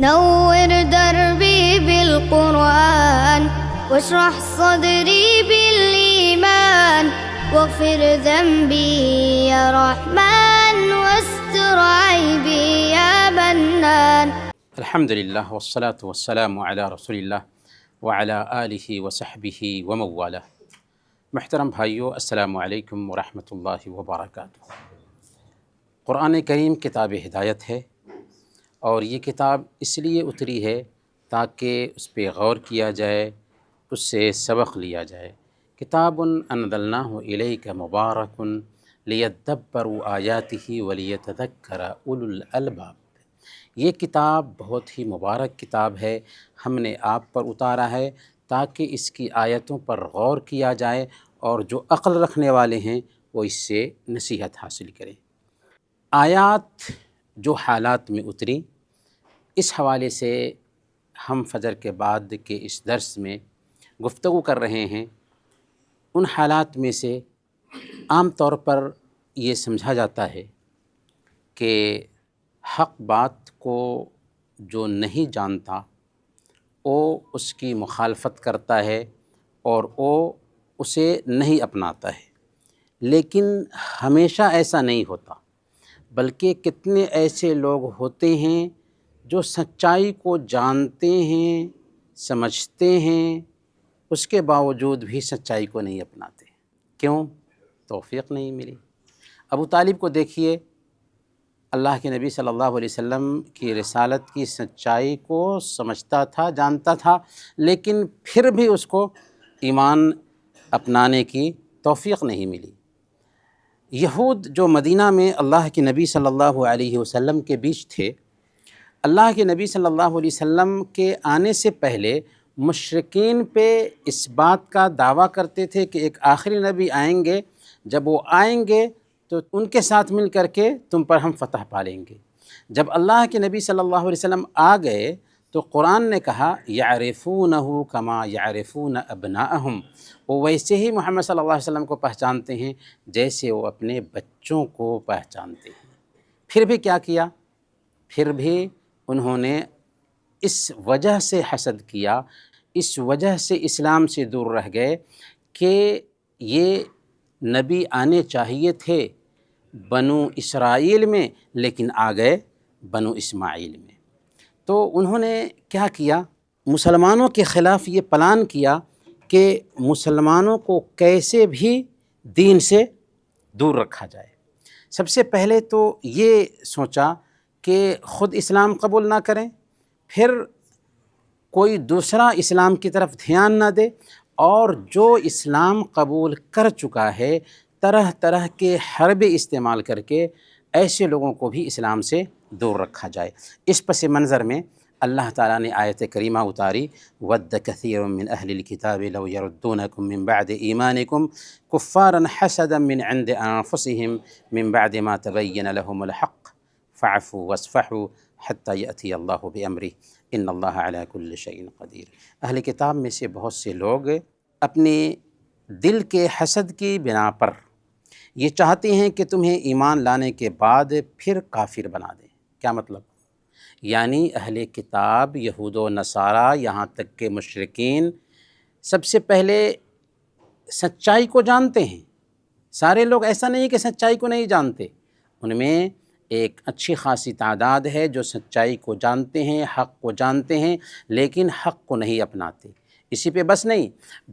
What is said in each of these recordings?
نور دربي بالقرآن واشرح صدري بالإيمان واغفر ذنبي يا رحمن واستر عيبي يا منان. الحمد للہ والصلاة والسلام علی رسول اللہ وعلی آلہ وصحبہ ومن والہ. محترم بھائیو، السلام علیکم ورحمۃ اللہ وبرکاتہ. قرآن کریم کتاب ہدایت ہے، اور یہ کتاب اس لیے اتری ہے تاکہ اس پہ غور کیا جائے، اس سے سبق لیا جائے. کتاب انزلناہ الیک مبارک لیدبروا آیاتہ ولیتذکر اولو الالباب. یہ کتاب بہت ہی مبارک کتاب ہے، ہم نے آپ پر اتارا ہے تاکہ اس کی آیتوں پر غور کیا جائے اور جو عقل رکھنے والے ہیں وہ اس سے نصیحت حاصل کریں. آیات جو حالات میں اتری، اس حوالے سے ہم فجر کے بعد کے اس درس میں گفتگو کر رہے ہیں. ان حالات میں سے عام طور پر یہ سمجھا جاتا ہے کہ حق بات کو جو نہیں جانتا وہ اس کی مخالفت کرتا ہے اور وہ اسے نہیں اپناتا ہے. لیکن ہمیشہ ایسا نہیں ہوتا، بلکہ کتنے ایسے لوگ ہوتے ہیں جو سچائی کو جانتے ہیں، سمجھتے ہیں، اس کے باوجود بھی سچائی کو نہیں اپناتے. کیوں؟ توفیق نہیں ملی. ابو طالب کو دیکھیے، اللہ کے نبی صلی اللہ علیہ وسلم کی رسالت کی سچائی کو سمجھتا تھا، جانتا تھا، لیکن پھر بھی اس کو ایمان اپنانے کی توفیق نہیں ملی. یہود جو مدینہ میں اللہ کے نبی صلی اللہ علیہ وسلم کے بیچ تھے، اللہ کے نبی صلی اللہ علیہ وسلم کے آنے سے پہلے مشرکین پہ اس بات کا دعویٰ کرتے تھے کہ ایک آخری نبی آئیں گے، جب وہ آئیں گے تو ان کے ساتھ مل کر کے تم پر ہم فتح پا لیں گے. جب اللہ کے نبی صلی اللہ علیہ وسلم آ گئے تو قرآن نے کہا یعرفونہ کما یعرفون ابناءہم، وہ ویسے ہی محمد صلی اللہ علیہ وسلم کو پہچانتے ہیں جیسے وہ اپنے بچوں کو پہچانتے ہیں. پھر بھی کیا کیا؟ پھر بھی انہوں نے اس وجہ سے حسد کیا، اس وجہ سے اسلام سے دور رہ گئے کہ یہ نبی آنے چاہیے تھے بنو اسرائیل میں، لیکن آ گئے بنو اسماعیل میں. تو انہوں نے کیا کیا؟ مسلمانوں کے خلاف یہ پلان کیا کہ مسلمانوں کو کیسے بھی دین سے دور رکھا جائے. سب سے پہلے تو یہ سوچا کہ خود اسلام قبول نہ کریں، پھر کوئی دوسرا اسلام کی طرف دھیان نہ دے، اور جو اسلام قبول کر چکا ہے طرح طرح کے حربے استعمال کر کے ایسے لوگوں کو بھی اسلام سے دور رکھا جائے. اس پس منظر میں اللہ تعالیٰ نے آیت کریمہ اتاری وَدَّ كَثِيرٌ مِّنْ أَهْلِ الْكِتَابِ لَوْ يَرُدُّونَكُم مِّن بَعْدِ إِيمَانِكُمْ كُفَّارًا حَسَدًا مِّنْ عِندِ أَنفُسِهِم مِّن بَعْدِ مَا تَبَيَّنَ لَهُمُ الْحَقُّ فَاعْفُوا وَاصْفَحُوا حَتَّى يَأْتِيَ اللَّهُ بِأَمْرِهِ إِنَّ اللَّهَ عَلَى كُلِّ شَيْءٍ قَدِيرٌ. اہل کتاب میں سے بہت سے لوگ اپنے دل کے حسد کی بنا پر یہ چاہتے ہیں کہ تمہیں ایمان لانے کے بعد پھر کافر بنا دیں. کیا مطلب؟ یعنی اہل کتاب یہود و نصارہ، یہاں تک کہ مشرکین، سب سے پہلے سچائی کو جانتے ہیں. سارے لوگ ایسا نہیں کہ سچائی کو نہیں جانتے، ان میں ایک اچھی خاصی تعداد ہے جو سچائی کو جانتے ہیں، حق کو جانتے ہیں، لیکن حق کو نہیں اپناتے. اسی پہ بس نہیں،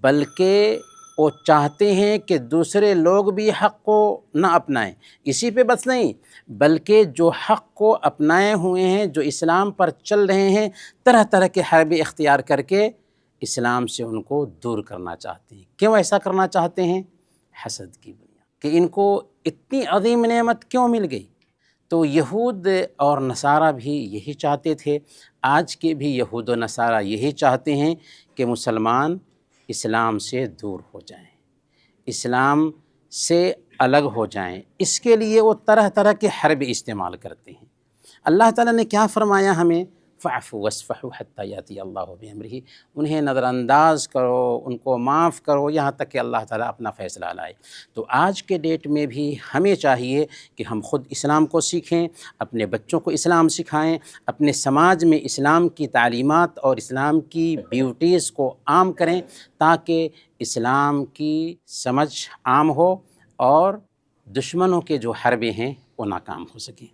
بلکہ وہ چاہتے ہیں کہ دوسرے لوگ بھی حق کو نہ اپنائیں. اسی پہ بس نہیں، بلکہ جو حق کو اپنائے ہوئے ہیں، جو اسلام پر چل رہے ہیں، طرح طرح کے حربے اختیار کر کے اسلام سے ان کو دور کرنا چاہتے ہیں. کیوں ایسا کرنا چاہتے ہیں؟ حسد کی بنیاد کہ ان کو اتنی عظیم نعمت کیوں مل گئی. تو یہود اور نصارہ بھی یہی چاہتے تھے، آج کے بھی یہود و نصارہ یہی چاہتے ہیں کہ مسلمان اسلام سے دور ہو جائیں، اسلام سے الگ ہو جائیں. اس کے لیے وہ طرح طرح کے حربے استعمال کرتے ہیں. اللہ تعالیٰ نے کیا فرمایا ہمیں؟ فاعفوا واصفحوا حتی یاتی اللہ بامرہ، انہیں نظر انداز کرو، ان کو معاف کرو یہاں تک کہ اللہ تعالیٰ اپنا فیصلہ لائے۔ تو آج کے ڈیٹ میں بھی ہمیں چاہیے کہ ہم خود اسلام کو سیکھیں، اپنے بچوں کو اسلام سکھائیں، اپنے سماج میں اسلام کی تعلیمات اور اسلام کی بیوٹیز کو عام کریں تاکہ اسلام کی سمجھ عام ہو اور دشمنوں کے جو حربے ہیں وہ ناکام ہو سکیں۔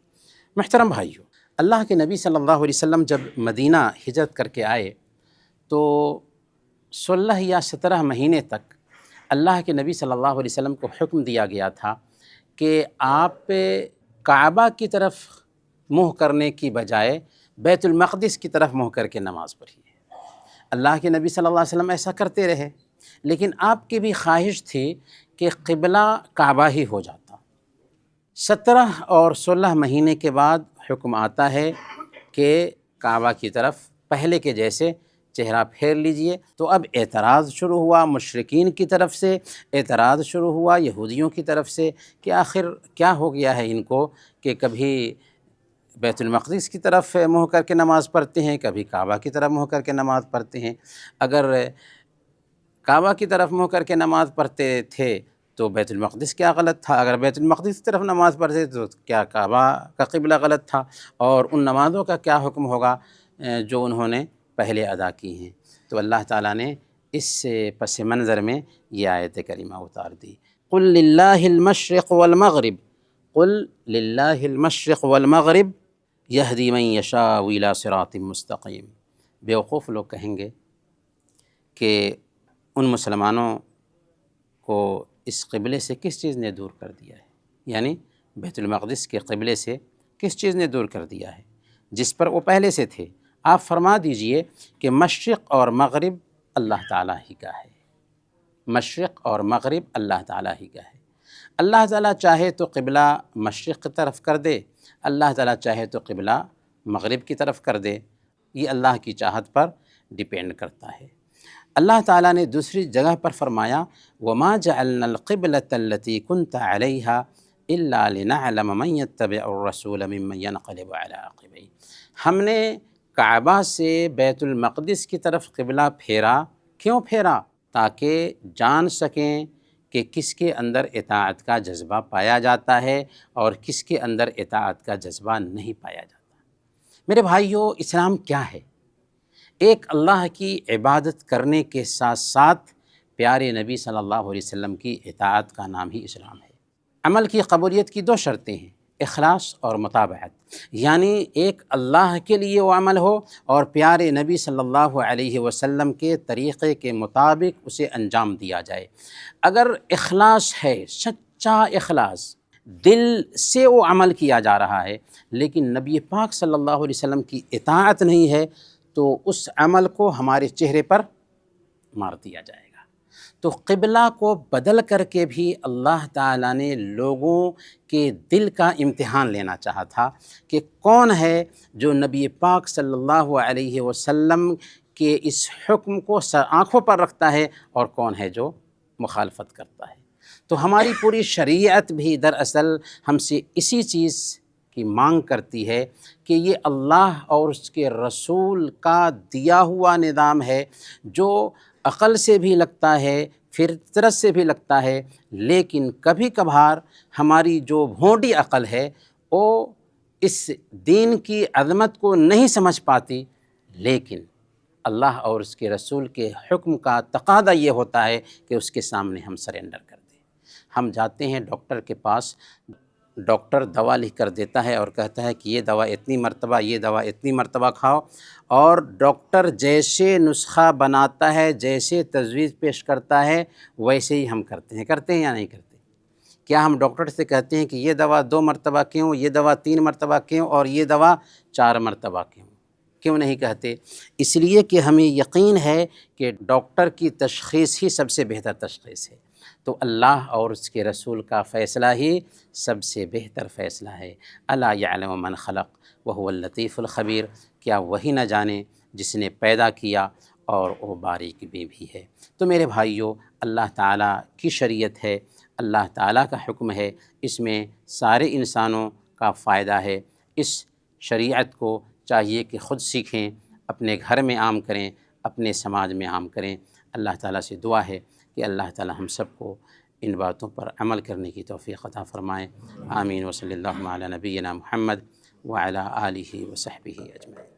محترم بھائیو، اللہ کے نبی صلی اللہ علیہ وسلم جب مدینہ ہجرت کر کے آئے تو 16 یا 17 مہینے تک اللہ کے نبی صلی اللہ علیہ وسلم کو حکم دیا گیا تھا کہ آپ کعبہ کی طرف منہ کرنے کی بجائے بیت المقدس کی طرف منہ کر کے نماز پڑھیے۔ اللہ کے نبی صلی اللہ علیہ وسلم ایسا کرتے رہے، لیکن آپ کی بھی خواہش تھی کہ قبلہ کعبہ ہی ہو جاتا۔ 17 اور 16 مہینے کے بعد حکم آتا ہے کہ کعبہ کی طرف پہلے کے جیسے چہرہ پھیر لیجئے۔ تو اب اعتراض شروع ہوا مشرکین کی طرف سے، اعتراض شروع ہوا یہودیوں کی طرف سے کہ آخر کیا ہو گیا ہے ان کو کہ کبھی بیت المقدس کی طرف منہ کر کے نماز پڑھتے ہیں، کبھی کعبہ کی طرف منہ کر کے نماز پڑھتے ہیں۔ اگر کعبہ کی طرف منہ کر کے نماز پڑھتے تھے تو بیت المقدس کیا غلط تھا؟ اگر بیت المقدس کی طرف نماز پڑھتے تو کیا کعبہ کا قبلہ غلط تھا؟ اور ان نمازوں کا کیا حکم ہوگا جو انہوں نے پہلے ادا کی ہیں؟ تو اللہ تعالیٰ نے اس پس منظر میں یہ آیت کریمہ اتار دی، قل للہ المشرق والمغرب، قل للہ المشرق والمغرب یہدی من یشاء الی صراط مستقیم۔ بیوقوف لوگ کہیں گے کہ ان مسلمانوں کو اس قبلے سے کس چیز نے دور کر دیا ہے، یعنی بیت المقدس کے قبلے سے کس چیز نے دور کر دیا ہے جس پر وہ پہلے سے تھے؟ آپ فرما دیجئے کہ مشرق اور مغرب اللہ تعالیٰ ہی کا ہے، مشرق اور مغرب اللہ تعالیٰ ہی کا ہے۔ اللہ تعالیٰ چاہے تو قبلہ مشرق کی طرف کر دے، اللہ تعالیٰ چاہے تو قبلہ مغرب کی طرف کر دے، یہ اللہ کی چاہت پر ڈیپینڈ کرتا ہے۔ اللہ تعالیٰ نے دوسری جگہ پر فرمایا وَمَا جَعَلْنَا الْقِبْلَةَ الَّتِي كُنْتَ عَلَيْهَا إِلَّا لِنَعْلَمَ مَنْ يَتَّبِعُ الرَّسُولَ مِمَّنْ يَنْقَلِبُ عَلَىٰ عَقِبَيْهِ۔ ہم نے کعبہ سے بیت المقدس کی طرف قبلہ پھیرا، کیوں پھیرا؟ تاکہ جان سکیں کہ کس کے اندر اطاعت کا جذبہ پایا جاتا ہے اور کس کے اندر اطاعت کا جذبہ نہیں پایا جاتا۔ میرے بھائیو، اسلام کیا ہے؟ ایک اللہ کی عبادت کرنے کے ساتھ ساتھ پیارے نبی صلی اللہ علیہ وسلم کی اطاعت کا نام ہی اسلام ہے۔ عمل کی قبولیت کی 2 شرطیں ہیں، اخلاص اور متابعت، یعنی ایک اللہ کے لیے وہ عمل ہو اور پیارے نبی صلی اللہ علیہ وسلم کے طریقے کے مطابق اسے انجام دیا جائے۔ اگر اخلاص ہے، سچا اخلاص، دل سے وہ عمل کیا جا رہا ہے لیکن نبی پاک صلی اللہ علیہ وسلم کی اطاعت نہیں ہے تو اس عمل کو ہمارے چہرے پر مار دیا جائے گا۔ تو قبلہ کو بدل کر کے بھی اللہ تعالیٰ نے لوگوں کے دل کا امتحان لینا چاہا تھا کہ کون ہے جو نبی پاک صلی اللہ علیہ وسلم کے اس حکم کو آنکھوں پر رکھتا ہے اور کون ہے جو مخالفت کرتا ہے۔ تو ہماری پوری شریعت بھی دراصل ہم سے اسی چیز کی مانگ کرتی ہے کہ یہ اللہ اور اس کے رسول کا دیا ہوا نظام ہے جو عقل سے بھی لگتا ہے، فطرت سے بھی لگتا ہے، لیکن کبھی کبھار ہماری جو بھونڈی عقل ہے وہ اس دین کی عظمت کو نہیں سمجھ پاتی، لیکن اللہ اور اس کے رسول کے حکم کا تقاضا یہ ہوتا ہے کہ اس کے سامنے ہم سرنڈر کر دیں۔ ہم جاتے ہیں ڈاکٹر کے پاس، ڈاکٹر دوا لکھ کر دیتا ہے اور کہتا ہے کہ یہ دوا اتنی مرتبہ، یہ دوا اتنی مرتبہ کھاؤ، اور ڈاکٹر جیسے نسخہ بناتا ہے، جیسے تجویز پیش کرتا ہے ویسے ہی ہم کرتے ہیں یا نہیں کرتے؟ کیا ہم ڈاکٹر سے کہتے ہیں کہ یہ دوا 2 مرتبہ کیوں، یہ دوا 3 مرتبہ کیوں اور یہ دوا 4 مرتبہ کیوں نہیں کہتے؟ اس لیے کہ ہمیں یقین ہے کہ ڈاکٹر کی تشخیص ہی سب سے بہتر تشخیص ہے، تو اللہ اور اس کے رسول کا فیصلہ ہی سب سے بہتر فیصلہ ہے۔ الا یعلم من خلق وهو اللطیف الخبیر، کیا وہی نہ جانے جس نے پیدا کیا اور وہ باریک بھی ہے۔ تو میرے بھائیو، اللہ تعالیٰ کی شریعت ہے، اللہ تعالیٰ کا حکم ہے، اس میں سارے انسانوں کا فائدہ ہے۔ اس شریعت کو چاہیے کہ خود سیکھیں، اپنے گھر میں عام کریں، اپنے سماج میں عام کریں۔ اللہ تعالیٰ سے دعا ہے کہ اللہ تعالیٰ ہم سب کو ان باتوں پر عمل کرنے کی توفیق عطا فرمائے۔ آمین۔ وصلی اللہ علی نبینا محمد وعلی آلہ وصحبہ اجمعین۔